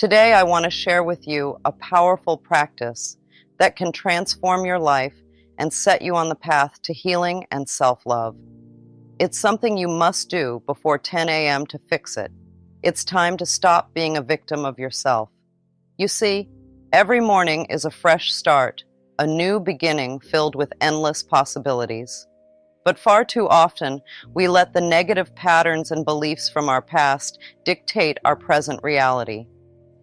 Today, I want to share with you a powerful practice that can transform your life and set you on the path to healing and self-love. It's something you must do before 10 a.m. to fix it. It's time to stop being a victim of yourself. You see, every morning is a fresh start, a new beginning filled with endless possibilities. But far too often, we let the negative patterns and beliefs from our past dictate our present reality.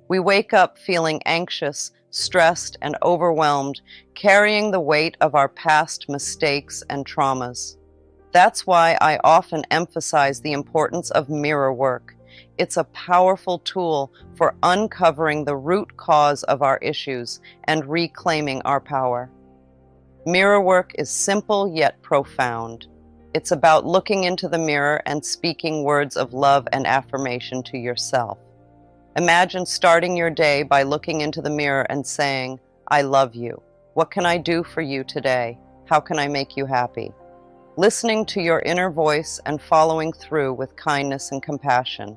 We wake up feeling anxious, stressed, and overwhelmed, carrying the weight of our past mistakes and traumas. That's why I often emphasize the importance of mirror work. It's a powerful tool for uncovering the root cause of our issues and reclaiming our power. Mirror work is simple yet profound. It's about looking into the mirror and speaking words of love and affirmation to yourself. Imagine starting your day by looking into the mirror and saying, "I love you. What can I do for you today? How can I make you happy?" Listening to your inner voice and following through with kindness and compassion.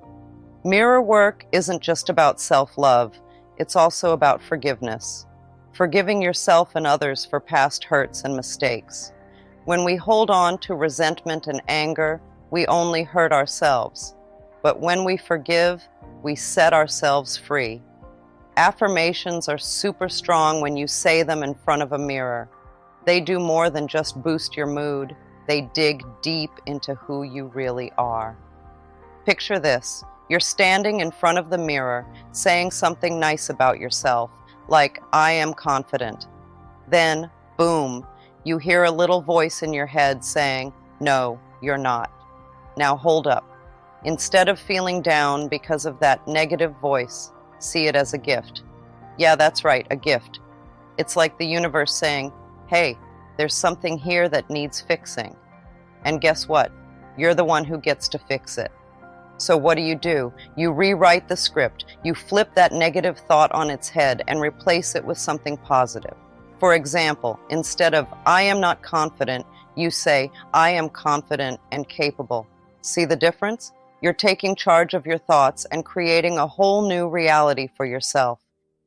Mirror work isn't just about self-love, it's also about forgiveness. Forgiving yourself and others for past hurts and mistakes. When we hold on to resentment and anger, we only hurt ourselves. But when we forgive, we set ourselves free. Affirmations are super strong when you say them in front of a mirror. They do more than just boost your mood. They dig deep into who you really are. Picture this. You're standing in front of the mirror, saying something nice about yourself, like, "I am confident." Then, boom, you hear a little voice in your head saying, "No, you're not." Now hold up. Instead of feeling down because of that negative voice, see it as a gift. Yeah, that's right, a gift. It's like the universe saying, "Hey, there's something here that needs fixing." And guess what? You're the one who gets to fix it. So what do? You rewrite the script. You flip that negative thought on its head and replace it with something positive. For example, instead of "I am not confident," you say, "I am confident and capable." See the difference? You're taking charge of your thoughts and creating a whole new reality for yourself.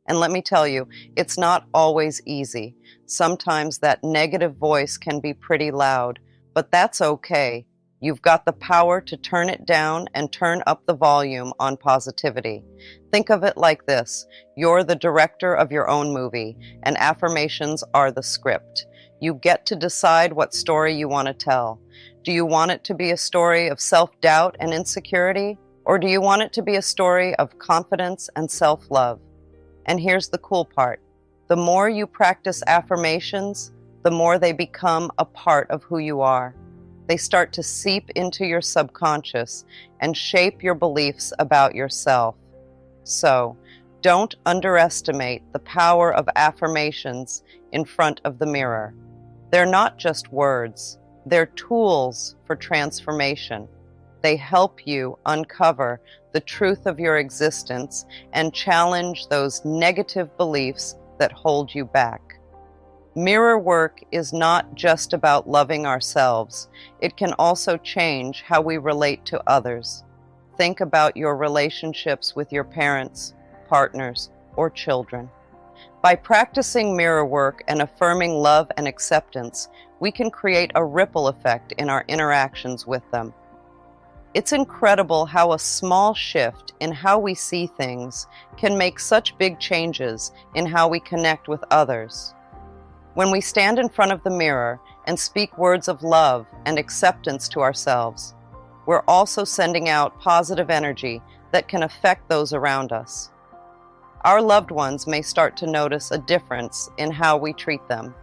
And let me tell you, it's not always easy. Sometimes that negative voice can be pretty loud, but that's okay. You've got the power to turn it down and turn up the volume on positivity. Think of it like this. You're the director of your own movie, and affirmations are the script. You get to decide what story you want to tell. Do you want it to be a story of self-doubt and insecurity, or do you want it to be a story of confidence and self-love? And here's the cool part. The more you practice affirmations, the more they become a part of who you are. They start to seep into your subconscious and shape your beliefs about yourself. So, don't underestimate the power of affirmations in front of the mirror. They're not just words. They're tools for transformation. They help you uncover the truth of your existence and challenge those negative beliefs that hold you back. Mirror work is not just about loving ourselves. It can also change how we relate to others. Think about your relationships with your parents, partners, or children. By practicing mirror work and affirming love and acceptance, we can create a ripple effect in our interactions with them. It's incredible how a small shift in how we see things can make such big changes in how we connect with others. When we stand in front of the mirror and speak words of love and acceptance to ourselves, we're also sending out positive energy that can affect those around us. Our loved ones may start to notice a difference in how we treat them.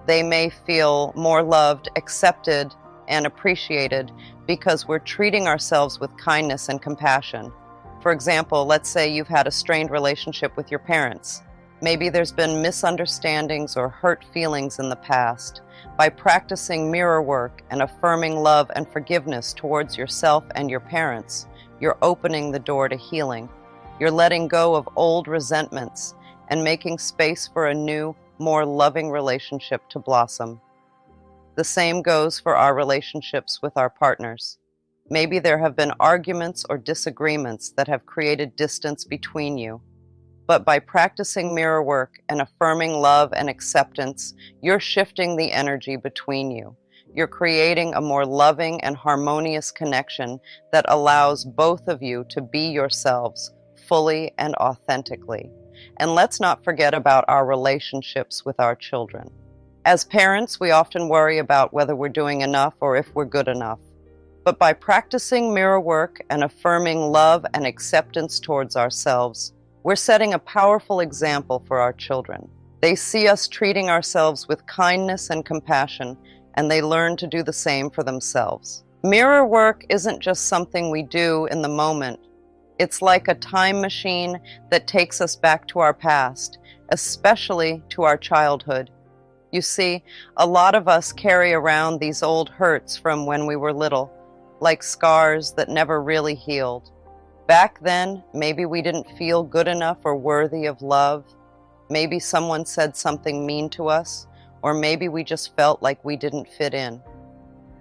They may feel more loved, accepted, and appreciated because we're treating ourselves with kindness and compassion. For example, let's say you've had a strained relationship with your parents. Maybe there's been misunderstandings or hurt feelings in the past. By practicing mirror work and affirming love and forgiveness towards yourself and your parents, you're opening the door to healing. You're letting go of old resentments and making space for a new, more loving relationship to blossom. The same goes for our relationships with our partners. Maybe there have been arguments or disagreements that have created distance between you. But by practicing mirror work and affirming love and acceptance, you're shifting the energy between you. You're creating a more loving and harmonious connection that allows both of you to be yourselves fully and authentically. And let's not forget about our relationships with our children. As parents, we often worry about whether we're doing enough or if we're good enough. But by practicing mirror work and affirming love and acceptance towards ourselves, we're setting a powerful example for our children. They see us treating ourselves with kindness and compassion, and they learn to do the same for themselves. Mirror work isn't just something we do in the moment. It's like a time machine that takes us back to our past, especially to our childhood. You see, a lot of us carry around these old hurts from when we were little, like scars that never really healed. Back then, maybe we didn't feel good enough or worthy of love. Maybe someone said something mean to us, or maybe we just felt like we didn't fit in.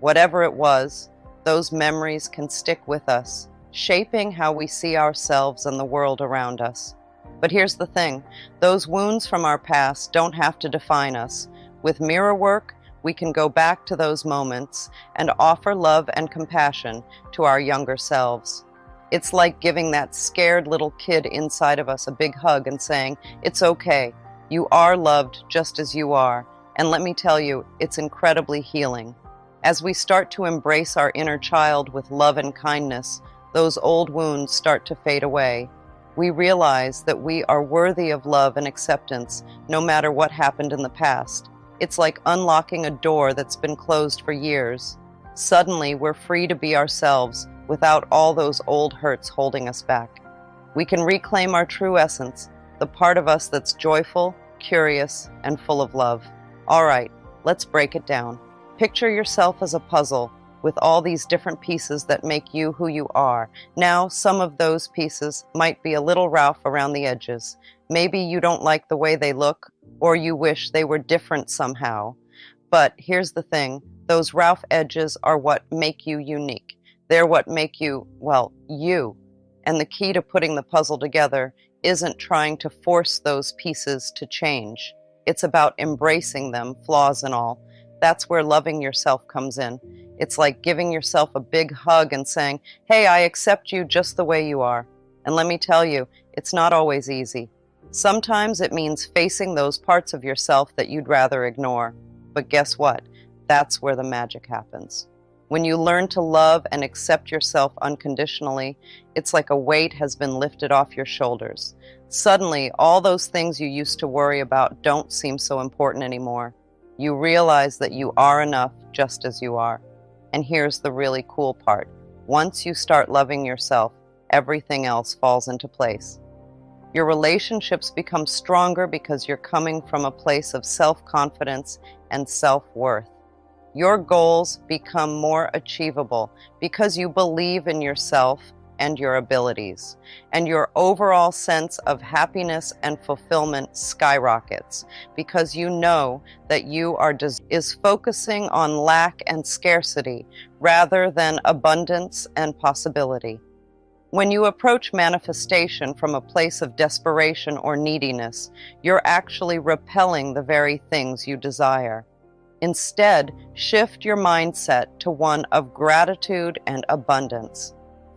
Whatever it was, those memories can stick with us, shaping how we see ourselves and the world around us. But here's the thing, those wounds from our past don't have to define us. With mirror work, we can go back to those moments and offer love and compassion to our younger selves. It's like giving that scared little kid inside of us a big hug and saying, "It's okay. You are loved just as you are." And let me tell you, it's incredibly healing. As we start to embrace our inner child with love and kindness, those old wounds start to fade away. We realize that we are worthy of love and acceptance no matter what happened in the past. It's like unlocking a door that's been closed for years. Suddenly, we're free to be ourselves without all those old hurts holding us back. We can reclaim our true essence, the part of us that's joyful, curious, and full of love. All right, let's break it down. Picture yourself as a puzzle with all these different pieces that make you who you are. Now, some of those pieces might be a little rough around the edges. Maybe you don't like the way they look, or you wish they were different somehow. But here's the thing, those rough edges are what make you unique. They're what make you, well, you. And the key to putting the puzzle together isn't trying to force those pieces to change. It's about embracing them, flaws and all. That's where loving yourself comes in. It's like giving yourself a big hug and saying, "Hey, I accept you just the way you are." And let me tell you, it's not always easy. Sometimes it means facing those parts of yourself that you'd rather ignore. But guess what? That's where the magic happens. When you learn to love and accept yourself unconditionally, it's like a weight has been lifted off your shoulders. Suddenly, all those things you used to worry about don't seem so important anymore. You realize that you are enough just as you are. And here's the really cool part. Once you start loving yourself, everything else falls into place. Your relationships become stronger because you're coming from a place of self-confidence and self-worth. Your goals become more achievable because you believe in yourself and your abilities, and your overall sense of happiness and fulfillment skyrockets because you know that you is focusing on lack and scarcity rather than abundance and possibility. When you approach manifestation from a place of desperation or neediness, you're actually repelling the very things you desire. Instead, shift your mindset to one of gratitude and abundance.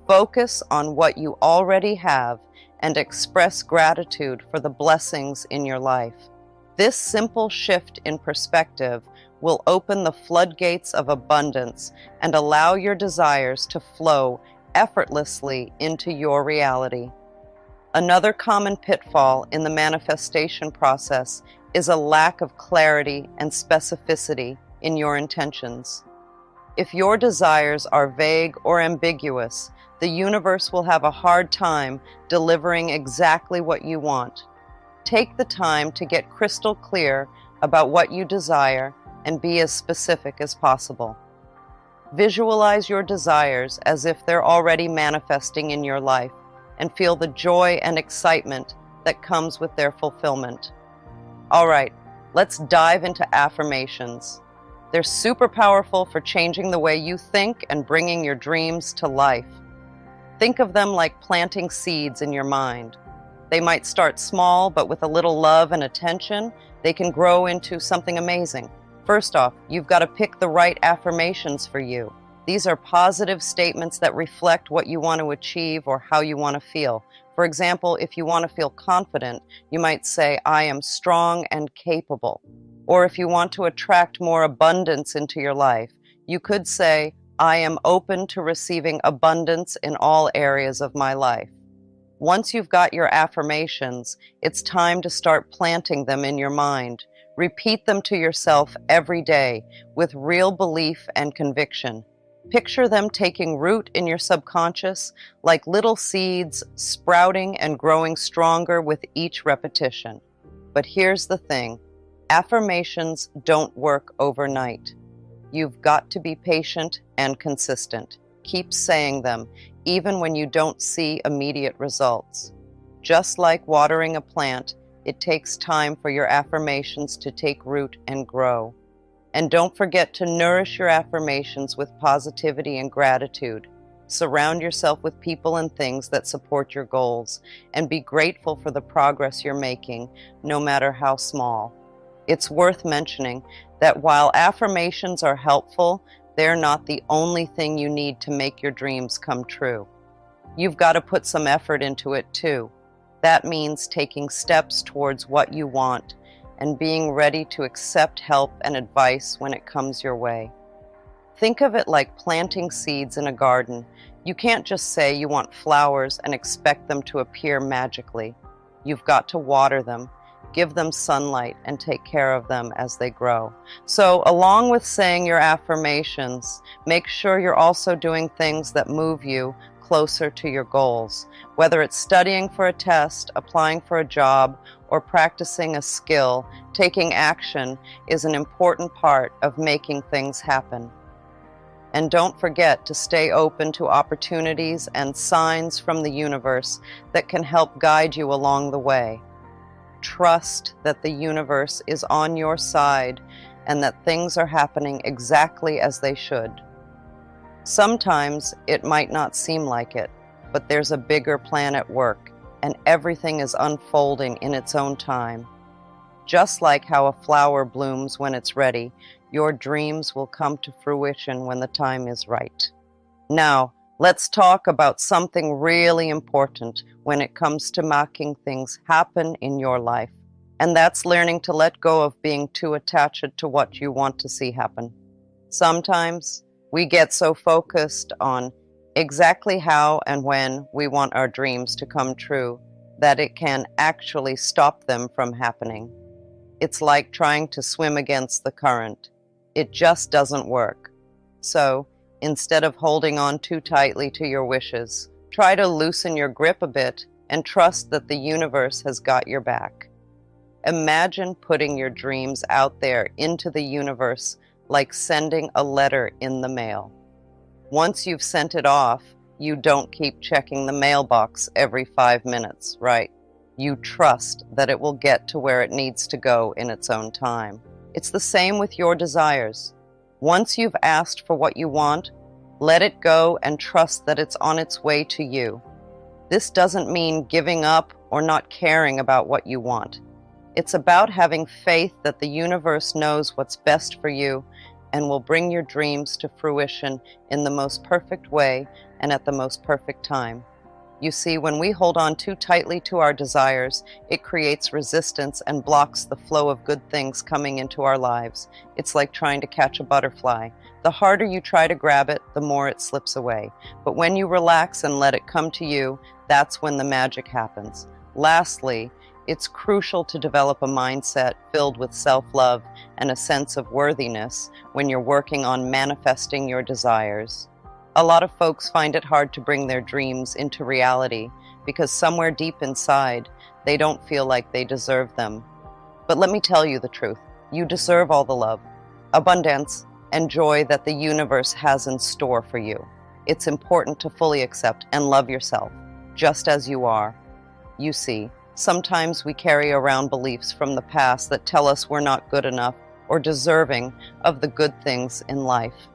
Focus on what you already have and express gratitude for the blessings in your life. This simple shift in perspective will open the floodgates of abundance and allow your desires to flow effortlessly into your reality. Another common pitfall in the manifestation process is a lack of clarity and specificity in your intentions. If your desires are vague or ambiguous, the universe will have a hard time delivering exactly what you want. Take the time to get crystal clear about what you desire and be as specific as possible. Visualize your desires as if they're already manifesting in your life and feel the joy and excitement that comes with their fulfillment. All right, let's dive into affirmations. They're super powerful for changing the way you think and bringing your dreams to life. Think of them like planting seeds in your mind. They might start small, but with a little love and attention, they can grow into something amazing. First off, you've got to pick the right affirmations for you. These are positive statements that reflect what you want to achieve or how you want to feel. For example, if you want to feel confident, you might say, "I am strong and capable." Or if you want to attract more abundance into your life, you could say, "I am open to receiving abundance in all areas of my life." Once you've got your affirmations, it's time to start planting them in your mind. Repeat them to yourself every day with real belief and conviction. Picture them taking root in your subconscious like little seeds, sprouting and growing stronger with each repetition. But here's the thing, affirmations don't work overnight. You've got to be patient and consistent. Keep saying them, even when you don't see immediate results. Just like watering a plant, it takes time for your affirmations to take root and grow. And don't forget to nourish your affirmations with positivity and gratitude. Surround yourself with people and things that support your goals, and be grateful for the progress you're making, no matter how small. It's worth mentioning that while affirmations are helpful, they're not the only thing you need to make your dreams come true. You've got to put some effort into it too. That means taking steps towards what you want and being ready to accept help and advice when it comes your way. Think of it like planting seeds in a garden. You can't just say you want flowers and expect them to appear magically. You've got to water them, give them sunlight, and take care of them as they grow. So, along with saying your affirmations, make sure you're also doing things that move you closer to your goals. Whether it's studying for a test, applying for a job, or practicing a skill, taking action is an important part of making things happen. And don't forget to stay open to opportunities and signs from the universe that can help guide you along the way. Trust that the universe is on your side and that things are happening exactly as they should. Sometimes it might not seem like it, but there's a bigger plan at work, and everything is unfolding in its own time. Just like how a flower blooms when it's ready, your dreams will come to fruition when the time is right. Now, let's talk about something really important when it comes to making things happen in your life, and that's learning to let go of being too attached to what you want to see happen. Sometimes we get so focused on exactly how and when we want our dreams to come true that it can actually stop them from happening. It's like trying to swim against the current. It just doesn't work. So, instead of holding on too tightly to your wishes, try to loosen your grip a bit and trust that the universe has got your back. Imagine putting your dreams out there into the universe like sending a letter in the mail. Once you've sent it off, you don't keep checking the mailbox every 5 minutes, right? You trust that it will get to where it needs to go in its own time. It's the same with your desires. Once you've asked for what you want, let it go and trust that it's on its way to you. This doesn't mean giving up or not caring about what you want. It's about having faith that the universe knows what's best for you and will bring your dreams to fruition in the most perfect way and at the most perfect time. You see, when we hold on too tightly to our desires, it creates resistance and blocks the flow of good things coming into our lives. It's like trying to catch a butterfly. The harder you try to grab it, the more it slips away. But when you relax and let it come to you, that's when the magic happens. Lastly, it's crucial to develop a mindset filled with self-love and a sense of worthiness when you're working on manifesting your desires. A lot of folks find it hard to bring their dreams into reality because somewhere deep inside, they don't feel like they deserve them. But let me tell you the truth. You deserve all the love, abundance, and joy that the universe has in store for you. It's important to fully accept and love yourself, just as you are. You see, sometimes we carry around beliefs from the past that tell us we're not good enough or deserving of the good things in life.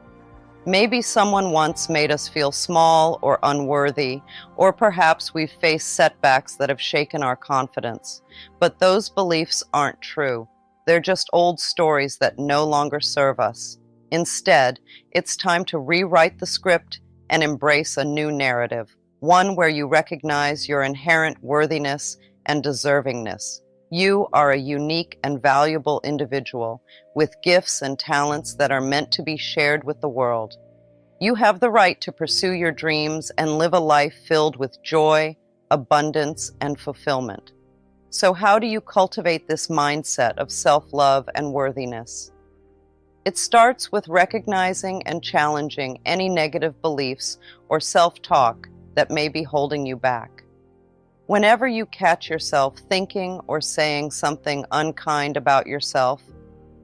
Maybe someone once made us feel small or unworthy, or perhaps we've faced setbacks that have shaken our confidence. But those beliefs aren't true. They're just old stories that no longer serve us. Instead, it's time to rewrite the script and embrace a new narrative, one where you recognize your inherent worthiness and deservingness. You are a unique and valuable individual with gifts and talents that are meant to be shared with the world. You have the right to pursue your dreams and live a life filled with joy, abundance, and fulfillment. So how do you cultivate this mindset of self-love and worthiness? It starts with recognizing and challenging any negative beliefs or self-talk that may be holding you back. Whenever you catch yourself thinking or saying something unkind about yourself,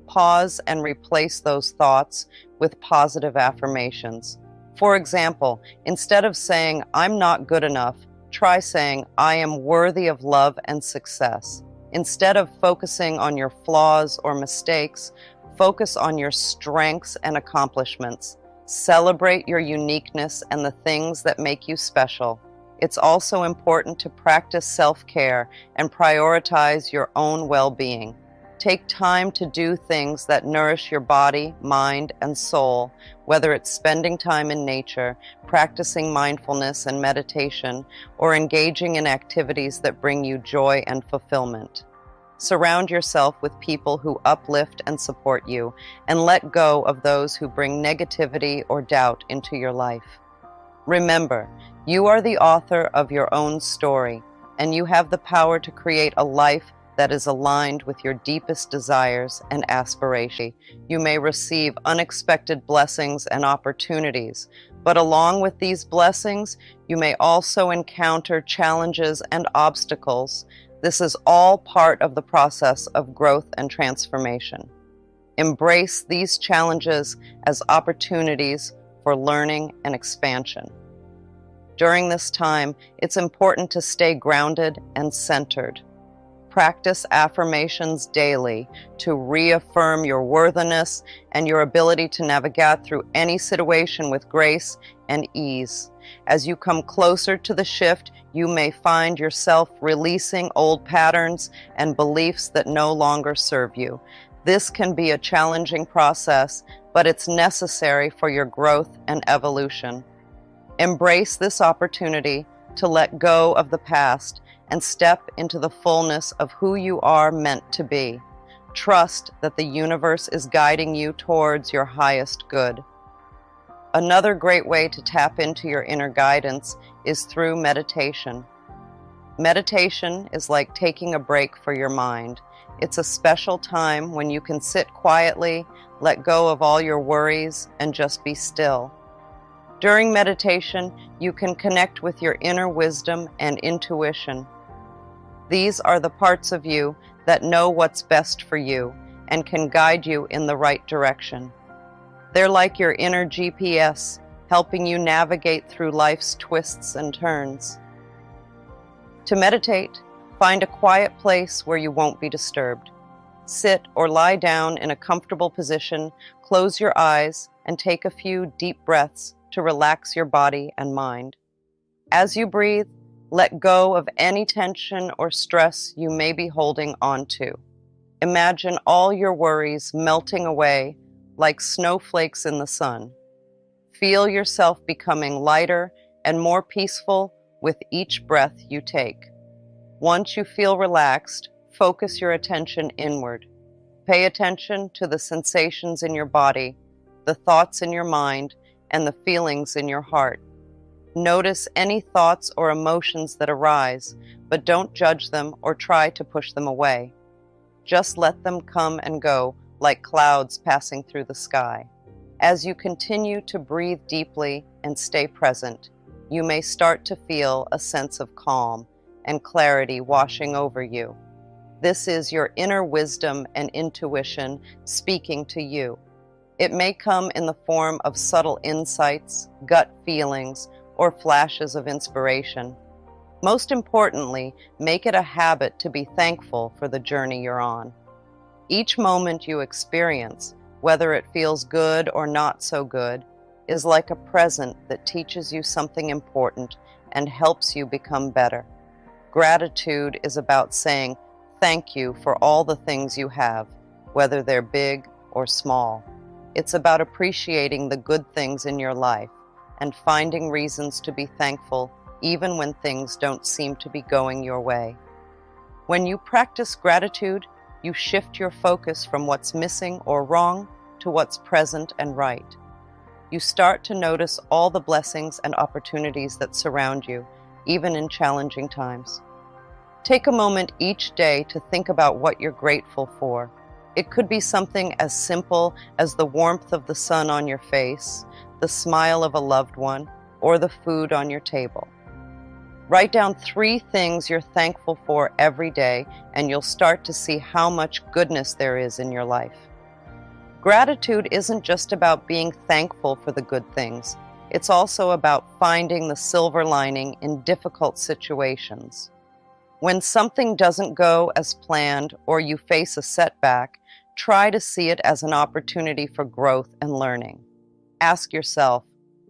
pause and replace those thoughts with positive affirmations. For example, instead of saying, "I'm not good enough," try saying, "I am worthy of love and success." Instead of focusing on your flaws or mistakes, focus on your strengths and accomplishments. Celebrate your uniqueness and the things that make you special. It's also important to practice self-care and prioritize your own well-being. Take time to do things that nourish your body, mind, and soul, whether it's spending time in nature, practicing mindfulness and meditation, or engaging in activities that bring you joy and fulfillment. Surround yourself with people who uplift and support you, and let go of those who bring negativity or doubt into your life. Remember, you are the author of your own story, and you have the power to create a life that is aligned with your deepest desires and aspirations. You may receive unexpected blessings and opportunities, but along with these blessings, you may also encounter challenges and obstacles. This is all part of the process of growth and transformation. Embrace these challenges as opportunities for learning and expansion. During this time, it's important to stay grounded and centered. Practice affirmations daily to reaffirm your worthiness and your ability to navigate through any situation with grace and ease. As you come closer to the shift, you may find yourself releasing old patterns and beliefs that no longer serve you. This can be a challenging process, but it's necessary for your growth and evolution. Embrace this opportunity to let go of the past and step into the fullness of who you are meant to be. Trust that the universe is guiding you towards your highest good. Another great way to tap into your inner guidance is through meditation. Meditation is like taking a break for your mind. It's a special time when you can sit quietly, let go of all your worries, and just be still. During meditation, you can connect with your inner wisdom and intuition. These are the parts of you that know what's best for you and can guide you in the right direction. They're like your inner GPS, helping you navigate through life's twists and turns. To meditate, find a quiet place where you won't be disturbed. Sit or lie down in a comfortable position, close your eyes, and take a few deep breaths to relax your body and mind. As you breathe, let go of any tension or stress you may be holding on to. Imagine all your worries melting away like snowflakes in the sun. Feel yourself becoming lighter and more peaceful with each breath you take. Once you feel relaxed, focus your attention inward. Pay attention to the sensations in your body, the thoughts in your mind, and the feelings in your heart. Notice any thoughts or emotions that arise, but don't judge them or try to push them away. Just let them come and go like clouds passing through the sky. As you continue to breathe deeply and stay present, you may start to feel a sense of calm and clarity washing over you. This is your inner wisdom and intuition speaking to you. It may come in the form of subtle insights, gut feelings, or flashes of inspiration. Most importantly, make it a habit to be thankful for the journey you're on. Each moment you experience, whether it feels good or not so good, is like a present that teaches you something important and helps you become better. Gratitude is about saying thank you for all the things you have, whether they're big or small. It's about appreciating the good things in your life and finding reasons to be thankful even when things don't seem to be going your way. When you practice gratitude, you shift your focus from what's missing or wrong to what's present and right. You start to notice all the blessings and opportunities that surround you, even in challenging times. Take a moment each day to think about what you're grateful for. It could be something as simple as the warmth of the sun on your face, the smile of a loved one, or the food on your table. Write down 3 things you're thankful for every day, and you'll start to see how much goodness there is in your life. Gratitude isn't just about being thankful for the good things. It's also about finding the silver lining in difficult situations. When something doesn't go as planned or you face a setback, try to see it as an opportunity for growth and learning. Ask yourself,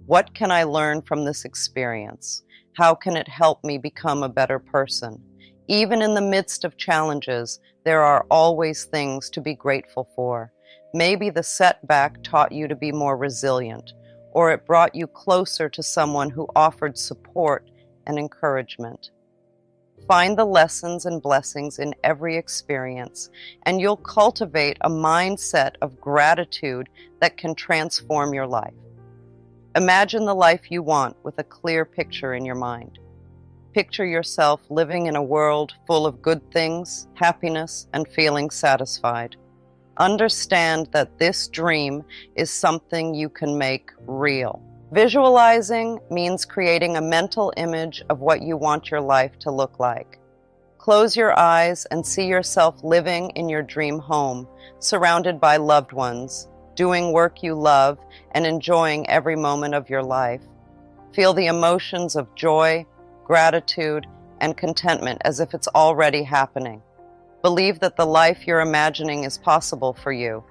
what can I learn from this experience? How can it help me become a better person? Even in the midst of challenges, there are always things to be grateful for. Maybe the setback taught you to be more resilient, or it brought you closer to someone who offered support and encouragement. Find the lessons and blessings in every experience, and you'll cultivate a mindset of gratitude that can transform your life. Imagine the life you want with a clear picture in your mind. Picture yourself living in a world full of good things, happiness, and feeling satisfied. Understand that this dream is something you can make real. Visualizing means creating a mental image of what you want your life to look like. Close your eyes and see yourself living in your dream home, surrounded by loved ones, doing work you love, and enjoying every moment of your life. Feel the emotions of joy, gratitude, and contentment as if it's already happening. Believe that the life you're imagining is possible for you.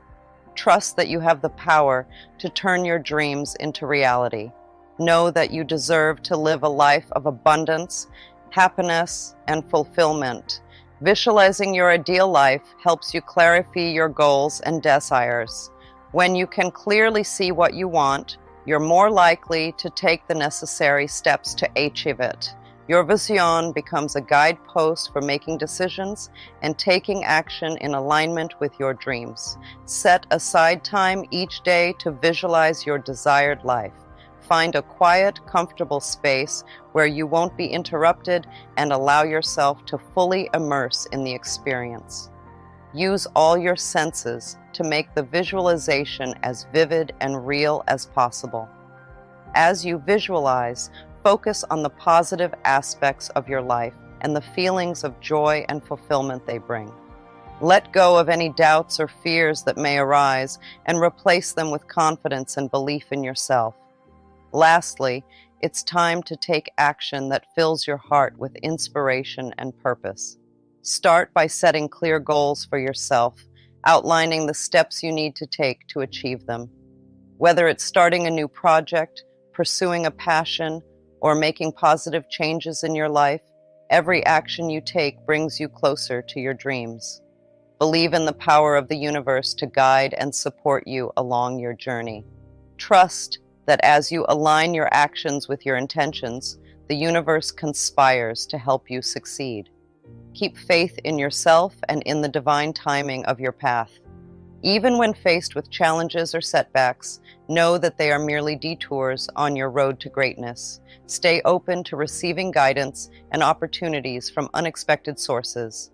Trust that you have the power to turn your dreams into reality. Know that you deserve to live a life of abundance, happiness, and fulfillment. Visualizing your ideal life helps you clarify your goals and desires. When you can clearly see what you want, you're more likely to take the necessary steps to achieve it. Your vision becomes a guidepost for making decisions and taking action in alignment with your dreams. Set aside time each day to visualize your desired life. Find a quiet, comfortable space where you won't be interrupted and allow yourself to fully immerse in the experience. Use all your senses to make the visualization as vivid and real as possible. As you visualize, focus on the positive aspects of your life and the feelings of joy and fulfillment they bring. Let go of any doubts or fears that may arise and replace them with confidence and belief in yourself. Lastly, it's time to take action that fills your heart with inspiration and purpose. Start by setting clear goals for yourself, outlining the steps you need to take to achieve them. Whether it's starting a new project, pursuing a passion, or making positive changes in your life, every action you take brings you closer to your dreams. Believe in the power of the universe to guide and support you along your journey. Trust that as you align your actions with your intentions, the universe conspires to help you succeed. Keep faith in yourself and in the divine timing of your path. Even when faced with challenges or setbacks, know that they are merely detours on your road to greatness. Stay open to receiving guidance and opportunities from unexpected sources.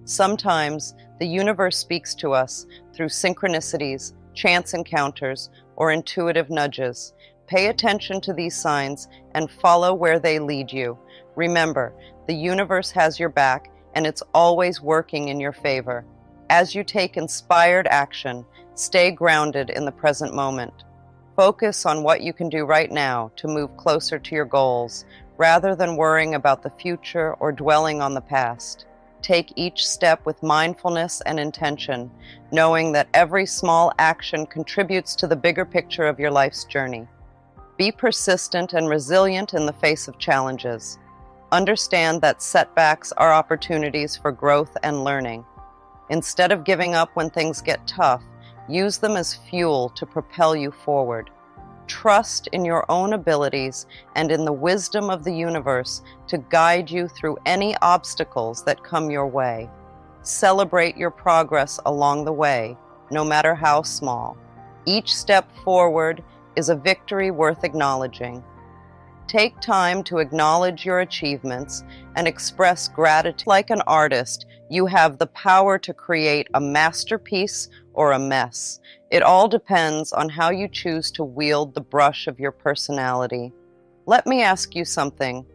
Sometimes, the universe speaks to us through synchronicities, chance encounters, or intuitive nudges. Pay attention to these signs and follow where they lead you. Remember, the universe has your back, and it's always working in your favor. As you take inspired action, stay grounded in the present moment. Focus on what you can do right now to move closer to your goals, rather than worrying about the future or dwelling on the past. Take each step with mindfulness and intention, knowing that every small action contributes to the bigger picture of your life's journey. Be persistent and resilient in the face of challenges. Understand that setbacks are opportunities for growth and learning. Instead of giving up when things get tough, use them as fuel to propel you forward. Trust in your own abilities and in the wisdom of the universe to guide you through any obstacles that come your way. Celebrate your progress along the way, no matter how small. Each step forward is a victory worth acknowledging. Take time to acknowledge your achievements and express gratitude. Like an artist, you have the power to create a masterpiece or a mess. It all depends on how you choose to wield the brush of your personality. Let me ask you something.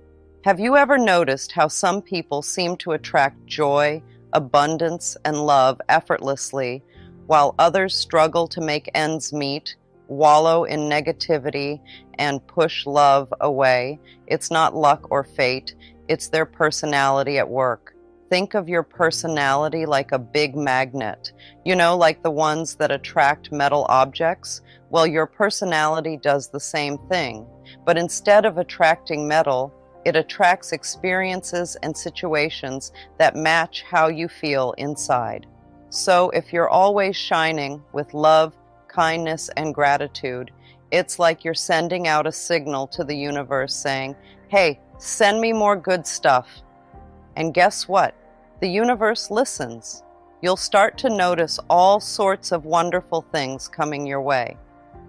Have you ever noticed how some people seem to attract joy, abundance, and love effortlessly, while others struggle to make ends meet, wallow in negativity, and push love away? It's not luck or fate, it's their personality at work. Think of your personality like a big magnet, like the ones that attract metal objects. Well, your personality does the same thing, but instead of attracting metal, it attracts experiences and situations that match how you feel inside. So if you're always shining with love, kindness, and gratitude, it's like you're sending out a signal to the universe saying, "Hey, send me more good stuff." And guess what? The universe listens. You'll start to notice all sorts of wonderful things coming your way.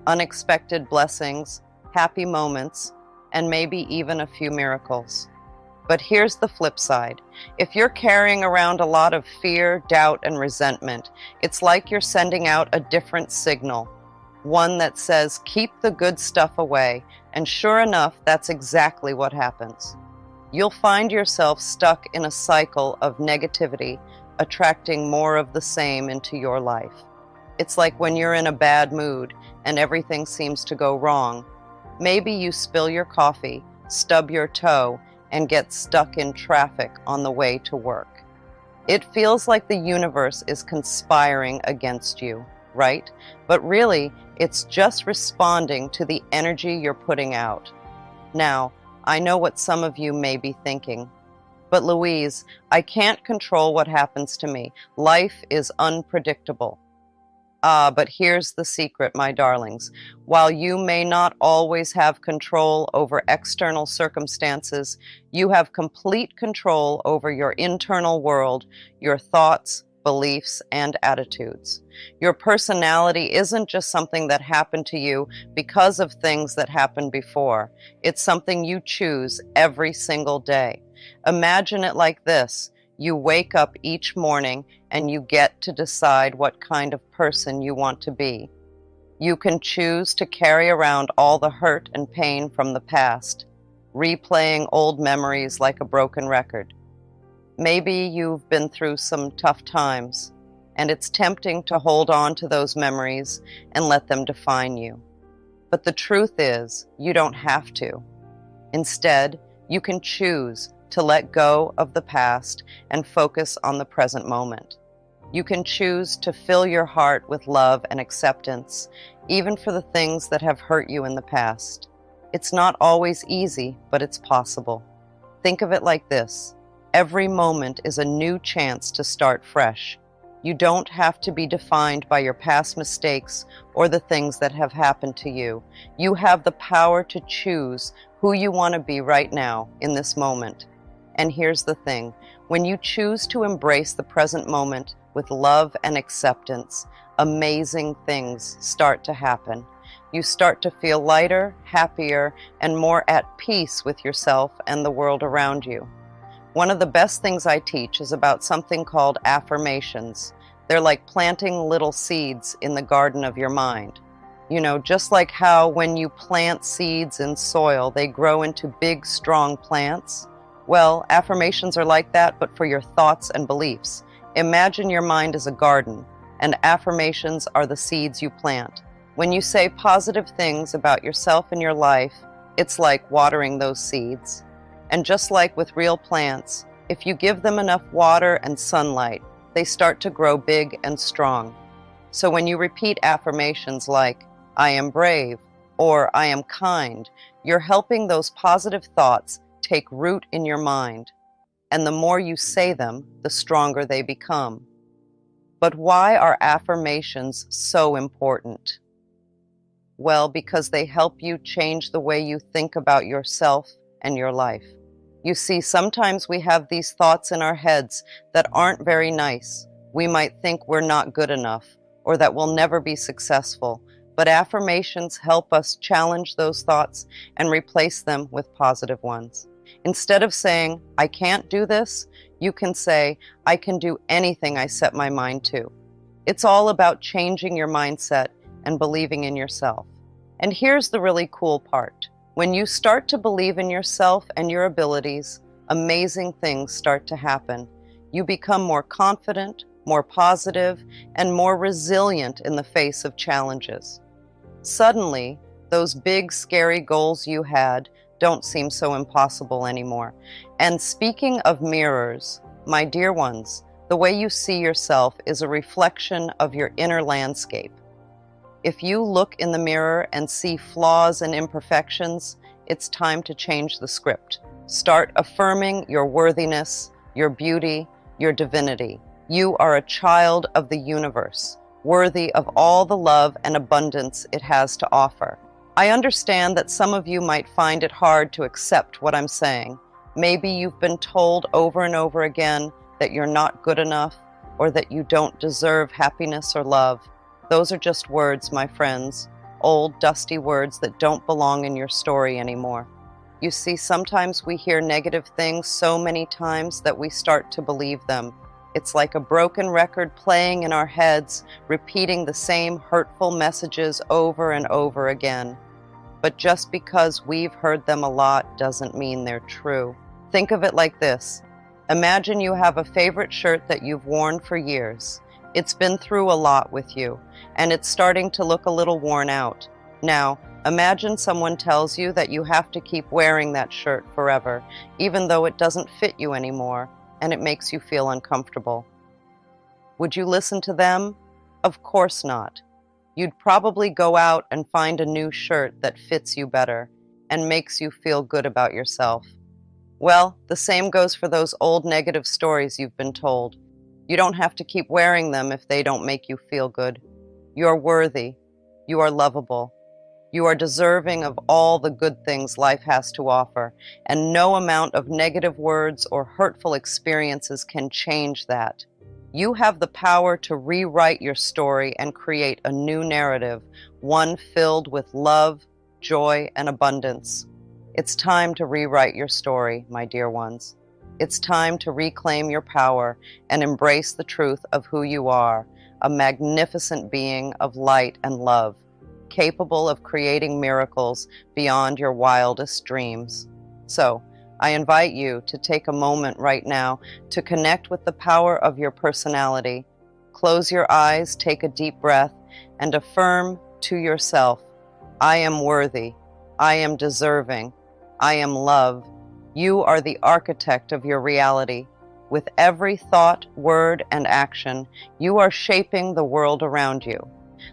Unexpected blessings, happy moments, and maybe even a few miracles. But here's the flip side. If you're carrying around a lot of fear, doubt, and resentment, it's like you're sending out a different signal, one that says, keep the good stuff away. And sure enough, that's exactly what happens. You'll find yourself stuck in a cycle of negativity, attracting more of the same into your life. It's like when you're in a bad mood and everything seems to go wrong. Maybe you spill your coffee, stub your toe, and get stuck in traffic on the way to work. It feels like the universe is conspiring against you, right? But really, it's just responding to the energy you're putting out. Now, I know what some of you may be thinking, but Louise, I can't control what happens to me. Life is unpredictable. But here's the secret, my darlings. While you may not always have control over external circumstances, you have complete control over your internal world, your thoughts, beliefs, and attitudes. Your personality isn't just something that happened to you because of things that happened before. It's something you choose every single day. Imagine it like this. You wake up each morning and you get to decide what kind of person you want to be. You can choose to carry around all the hurt and pain from the past, replaying old memories like a broken record. Maybe you've been through some tough times, and it's tempting to hold on to those memories and let them define you. But the truth is, you don't have to. Instead, you can choose to let go of the past and focus on the present moment. You can choose to fill your heart with love and acceptance, even for the things that have hurt you in the past. It's not always easy, but it's possible. Think of it like this. Every moment is a new chance to start fresh. You don't have to be defined by your past mistakes or the things that have happened to you. You have the power to choose who you want to be right now in this moment. And here's the thing, when you choose to embrace the present moment with love and acceptance, amazing things start to happen. You start to feel lighter, happier, and more at peace with yourself and the world around you. One of the best things I teach is about something called affirmations. They're like planting little seeds in the garden of your mind. Just like how when you plant seeds in soil, they grow into big, strong plants. Well, affirmations are like that, but for your thoughts and beliefs. Imagine your mind as a garden, and affirmations are the seeds you plant. When you say positive things about yourself and your life, it's like watering those seeds. And just like with real plants, if you give them enough water and sunlight, they start to grow big and strong. So when you repeat affirmations like, I am brave, or I am kind, you're helping those positive thoughts take root in your mind. And the more you say them, the stronger they become. But why are affirmations so important? Well, because they help you change the way you think about yourself and your life. You see, sometimes we have these thoughts in our heads that aren't very nice. We might think we're not good enough or that we'll never be successful, but affirmations help us challenge those thoughts and replace them with positive ones. Instead of saying, I can't do this, you can say, I can do anything I set my mind to. It's all about changing your mindset and believing in yourself. And here's the really cool part. When you start to believe in yourself and your abilities, amazing things start to happen. You become more confident, more positive, and more resilient in the face of challenges. Suddenly, those big, scary goals you had don't seem so impossible anymore. And speaking of mirrors, my dear ones, the way you see yourself is a reflection of your inner landscape. If you look in the mirror and see flaws and imperfections, it's time to change the script. Start affirming your worthiness, your beauty, your divinity. You are a child of the universe, worthy of all the love and abundance it has to offer. I understand that some of you might find it hard to accept what I'm saying. Maybe you've been told over and over again that you're not good enough or that you don't deserve happiness or love. Those are just words, my friends, old, dusty words that don't belong in your story anymore. You see, sometimes we hear negative things so many times that we start to believe them. It's like a broken record playing in our heads, repeating the same hurtful messages over and over again. But just because we've heard them a lot doesn't mean they're true. Think of it like this. Imagine you have a favorite shirt that you've worn for years. It's been through a lot with you, and it's starting to look a little worn out. Now, imagine someone tells you that you have to keep wearing that shirt forever, even though it doesn't fit you anymore, and it makes you feel uncomfortable. Would you listen to them? Of course not. You'd probably go out and find a new shirt that fits you better and makes you feel good about yourself. Well, the same goes for those old negative stories you've been told. You don't have to keep wearing them if they don't make you feel good. You're worthy. You are lovable. You are deserving of all the good things life has to offer, and no amount of negative words or hurtful experiences can change that. You have the power to rewrite your story and create a new narrative, one filled with love, joy, and abundance. It's time to rewrite your story, my dear ones. It's time to reclaim your power and embrace the truth of who you are, a magnificent being of light and love, capable of creating miracles beyond your wildest dreams. So, I invite you to take a moment right now to connect with the power of your personality. Close your eyes, take a deep breath, and affirm to yourself, I am worthy, I am deserving, I am love. You are the architect of your reality. With every thought, word, and action, you are shaping the world around you.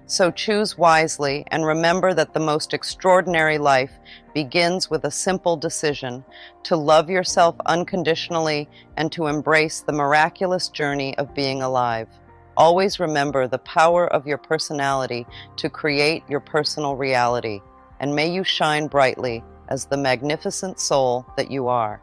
So choose wisely and remember that the most extraordinary life begins with a simple decision to love yourself unconditionally and to embrace the miraculous journey of being alive. Always remember the power of your personality to create your personal reality, and may you shine brightly as the magnificent soul that you are.